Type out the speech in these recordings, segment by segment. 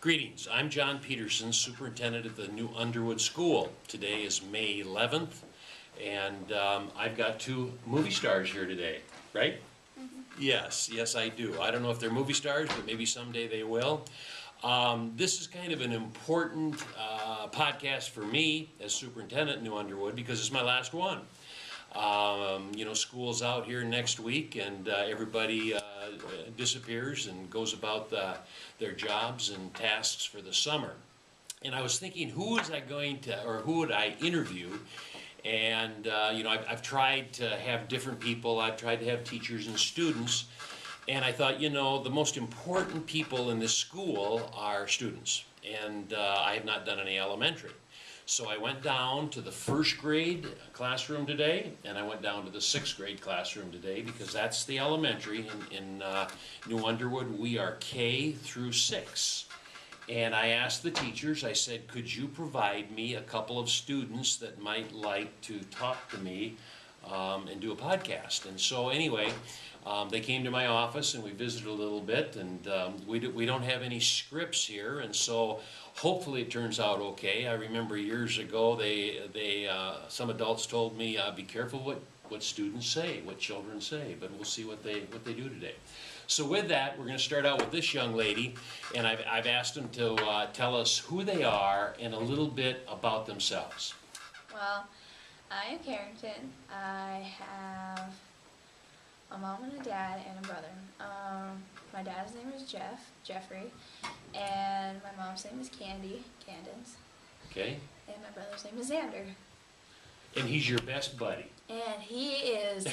Greetings, I'm John Pedersen, Superintendent at the new Underwood School. Today is May 11th, and I've got two movie stars here today, right? Yes, I do. I don't know if they're movie stars, but maybe someday they will. This is kind of an important podcast for me as Superintendent at New Underwood because it's my last one. School's out here next week, and everybody disappears and goes about their jobs and tasks for the summer. And I was thinking, who would I interview? And I've tried to have different people. I've tried to have teachers and students. And I thought, the most important people in this school are students. And I have not done any elementary. So I went down to the first grade classroom today, and I went down to the sixth grade classroom today because that's the elementary. In New Underwood, we are K through 6. And I asked the teachers, I said, could you provide me a couple of students that might like to talk to me and do a podcast? And so anyway, they came to my office and we visited a little bit, and we don't have any scripts here, and so hopefully it turns out okay. I remember years ago some adults told me, be careful what students say, what children say, but we'll see what they do today. So with that, we're going to start out with this young lady, and I've asked them to tell us who they are and a little bit about themselves. Well, I am Cerington. I have a mom and a dad and a brother. My dad's name is Jeffrey, and my mom's name is Candace. Okay. And my brother's name is Xander. And he's your best buddy. And he is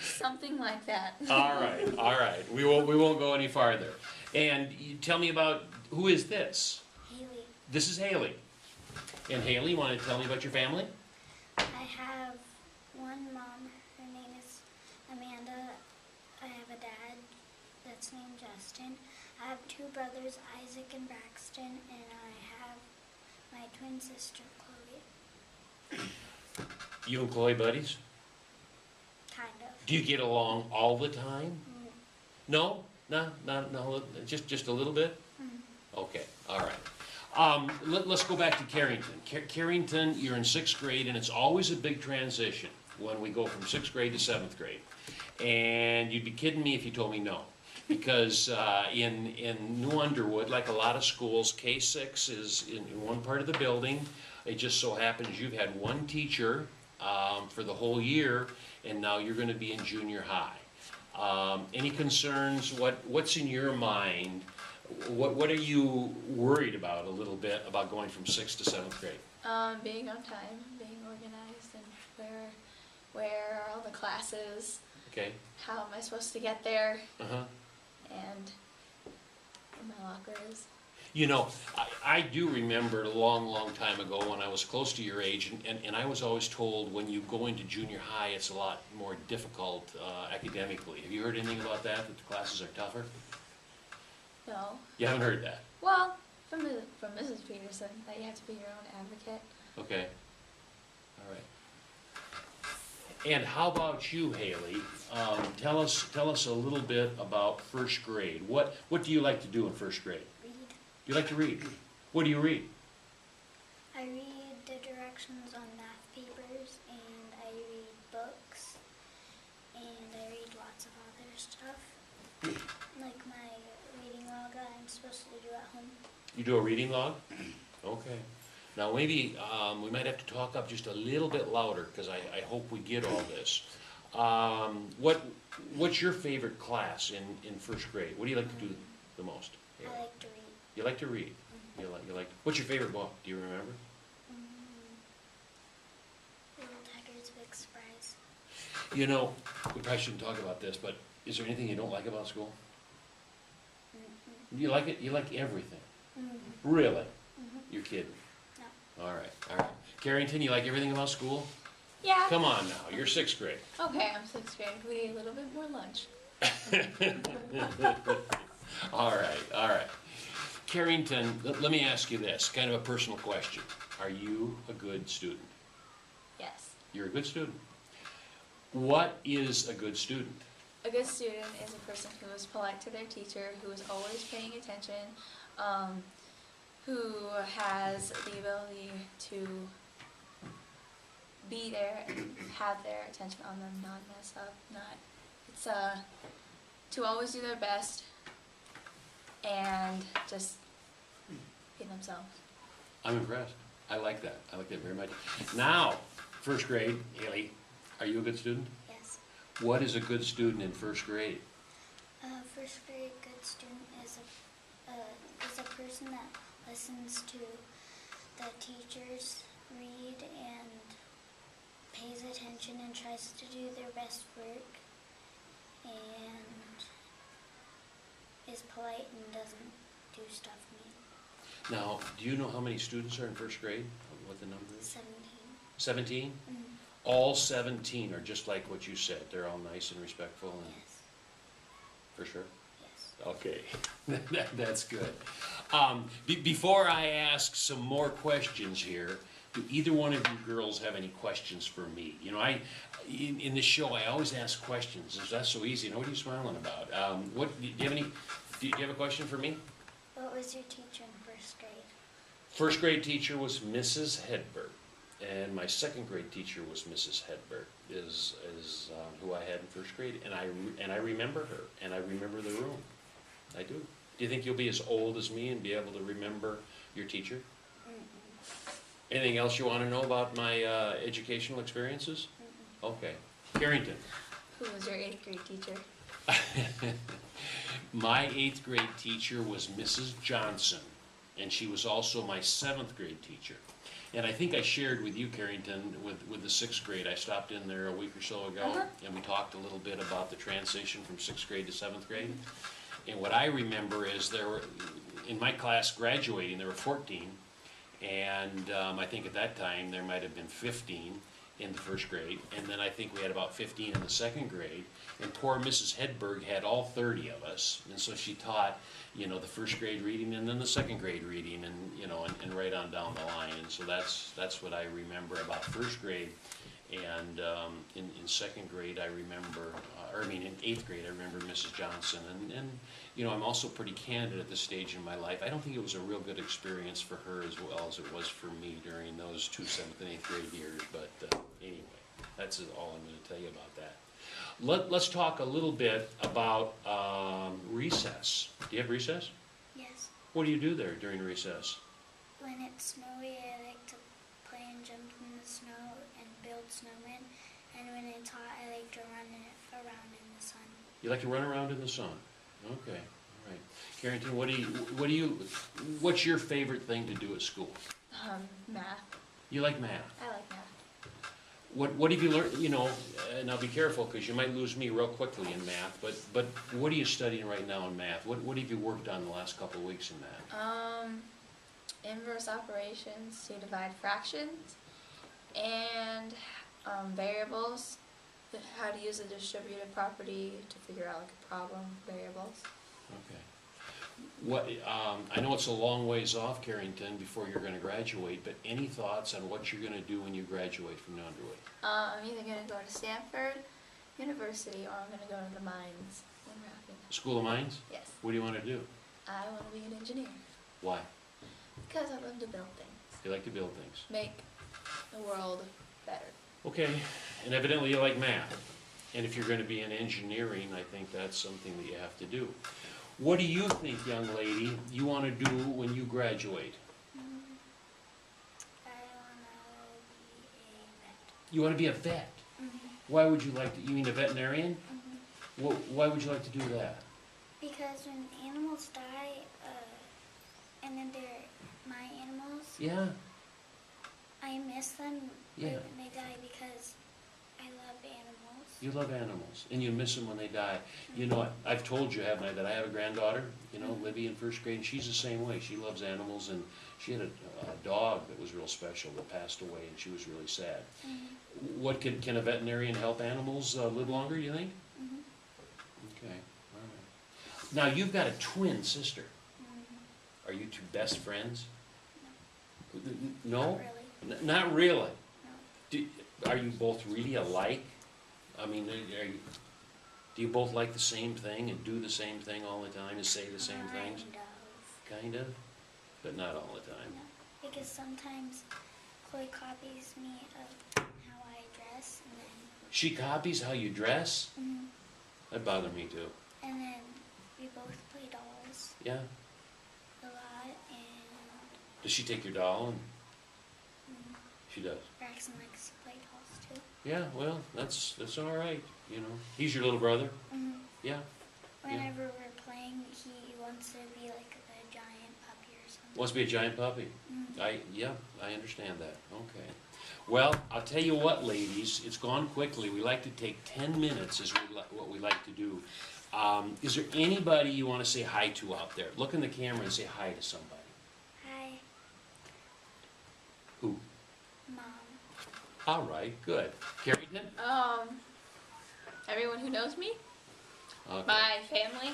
something like that. All right. We won't go any farther. And you tell me about, who is this? Hailee. This is Hailee. And Hailee, you want to tell me about your family? I have one mom. Her name is Amanda. I have a dad that's named Justin. I have two brothers, Isaac and Braxton, and I have my twin sister, Chloe. You and Chloe buddies? Kind of. Do you get along all the time? No, just a little bit? Okay, all right. Let's go back to Cerington. Cerington, you're in 6th grade, and it's always a big transition when we go from 6th grade to 7th grade. And you'd be kidding me if you told me no. Because in New Underwood, like a lot of schools, K-6 is in one part of the building. It just so happens you've had one teacher for the whole year, and now you're going to be in junior high. Any concerns? What's in your mind? What are you worried about a little bit about going from 6th to 7th grade? Being on time, being organized, and where are all the classes? Okay. How am I supposed to get there? Uh-huh. And where my locker is. I do remember a long time ago when I was close to your age, and I was always told when you go into junior high, it's a lot more difficult academically. Have you heard anything about that the classes are tougher? No. You haven't heard that? Well, from Mrs. Pedersen, that you have to be your own advocate. Okay. All right. And how about you, Hailee? Tell us a little bit about 1st grade. What do you like to do in 1st grade? Read. You like to read? What do you read? I read the directions on math papers, and I read books, and I read lots of other stuff. Like my reading log I'm supposed to do at home. You do a reading log? Okay. Now maybe we might have to talk up just a little bit louder because I hope we get all this. What's your favorite class in 1st grade? What do you like to do the most? I like to read. You like to read? You like. What's your favorite book? Do you remember? Little Tigers Big Surprise. We probably shouldn't talk about this, but is there anything you don't like about school? You like it? You like everything? Really? You're kidding? No. All right. Carrington, you like everything about school? Yeah. Come on now, you're 6th grade. Okay, I'm 6th grade. We need a little bit more lunch. All right. Carrington, let me ask you this, kind of a personal question. Are you a good student? Yes. You're a good student. What is a good student? A good student is a person who is polite to their teacher, who is always paying attention, who has the ability to be there and have their attention on them, not mess up, to always do their best and just be themselves. I'm impressed. I like that. I like that very much. Now, first grade, Hailee, are you a good student? Yes. What is a good student in first grade? First grade good student is a person that listens to the teachers read and pays attention and tries to do their best work and is polite and doesn't do stuff mean. Now, do you know how many students are in first grade? What the number is? 17. 17? All 17 are just like what you said. They're all nice and respectful and Yes. for sure? Yes. Okay, that's good. Before I ask some more questions here, do either one of you girls have any questions for me? You know, in this show, I always ask questions. That's so easy. What are you smiling about? Do you have a question for me? What was your teacher in first grade? First grade teacher was Mrs. Hedberg, and my second grade teacher was Mrs. Hedberg, is who I had in first grade, and I remember her, and I remember the room. I do. Do you think you'll be as old as me and be able to remember your teacher? Anything else you want to know about my educational experiences? Okay. Carrington. Who was your 8th grade teacher? My 8th grade teacher was Mrs. Johnson, and she was also my 7th grade teacher. And I think I shared with you, Carrington, with the 6th grade. I stopped in there a week or so ago, and we talked a little bit about the transition from 6th grade to 7th grade. And what I remember is there were, in my class graduating, there were 14, and I think at that time there might have been 15 in the first grade, and then I think we had about 15 in the second grade, and poor Mrs. Hedberg had all 30 of us, and so she taught, you know, the first grade reading and then the second grade reading, and you know, and right on down the line, and so that's what I remember about first grade. And in second grade I remember, in 8th grade I remember Mrs. Johnson, and you know, I'm also pretty candid at this stage in my life. I don't think it was a real good experience for her as well as it was for me during those 2 7th and 8th grade years, but anyway, that's all I'm going to tell you about that. Let's talk a little bit about recess. Do you have recess? Yes. What do you do there during recess? When it's snowy, I like to play and jump in the snow and build snowmen. And when it's hot, I like to run around in the sun. You like to run around in the sun? Okay, all right. Carrington, what's your favorite thing to do at school? Math. You like math? I like math. What have you learned, you know, now be careful because you might lose me real quickly in math, but what are you studying right now in math? What have you worked on the last couple of weeks in math? Inverse operations to divide fractions, and variables, how to use a distributive property to figure out like a problem, variables. Okay. I know it's a long ways off, Carrington, before you're going to graduate, but any thoughts on what you're going to do when you graduate from Underwood? I'm either going to go to Stanford University or I'm going to go to the mines in Rapid. School of Mines? Yes. What do you want to do? I want to be an engineer Why? because I love to build things, You like to build things. make the world better. Okay, and evidently you like math. And if you're going to be in engineering, I think that's something that you have to do. What do you think, young lady, you want to do when you graduate? I want to be a vet. You want to be a vet? Why would you like to? You mean a veterinarian? Why would you like to do that? Because when animals die, and then they're my animals, Yeah. I miss them Yeah. when they die because I love animals. You love animals, and you miss them when they die. You know, I've told you, haven't I, that I have a granddaughter, you know, Libby in first grade, and she's the same way. She loves animals, and she had a dog that was real special that passed away, and she was really sad. What can a veterinarian help animals live longer, you think? Okay, all right. Now, you've got a twin sister. Are you two best friends? No? Not really? Are you both really alike? I mean, are you... Do you both like the same thing and do the same thing all the time and say the same things? Kind of, but not all the time. No, because sometimes Chloe copies me of how I dress, and then She copies how you dress? mhm. That bothers me too. And then we both play dolls Yeah? a lot, and Does she take your doll? And mm, she does. Braxton likes to play dolls too. Yeah, well, that's all right, you know. He's your little brother? Mhm. Yeah. Whenever we're playing, he wants to be like a giant puppy or something. Wants to be a giant puppy? Mhm. Yeah, I understand that. Okay. Well, I'll tell you what, ladies, it's gone quickly. We like to take 10 minutes is what we like to do. Is there anybody you want to say hi to out there? Look in the camera and say hi to somebody. Hi, Who? Mom. All right, good. Carrington? Everyone who knows me, Okay. my family.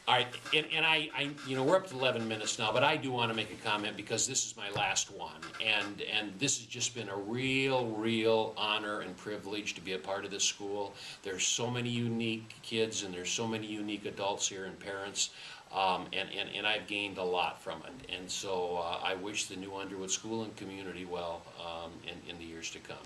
All right, and I, you know, we're up to 11 minutes now, but I do want to make a comment because this is my last one, and this has just been a real honor and privilege to be a part of this school. There's so many unique kids, and there's so many unique adults here and parents, and I've gained a lot from it. And so I wish the new Underwood School and community well in the years to come.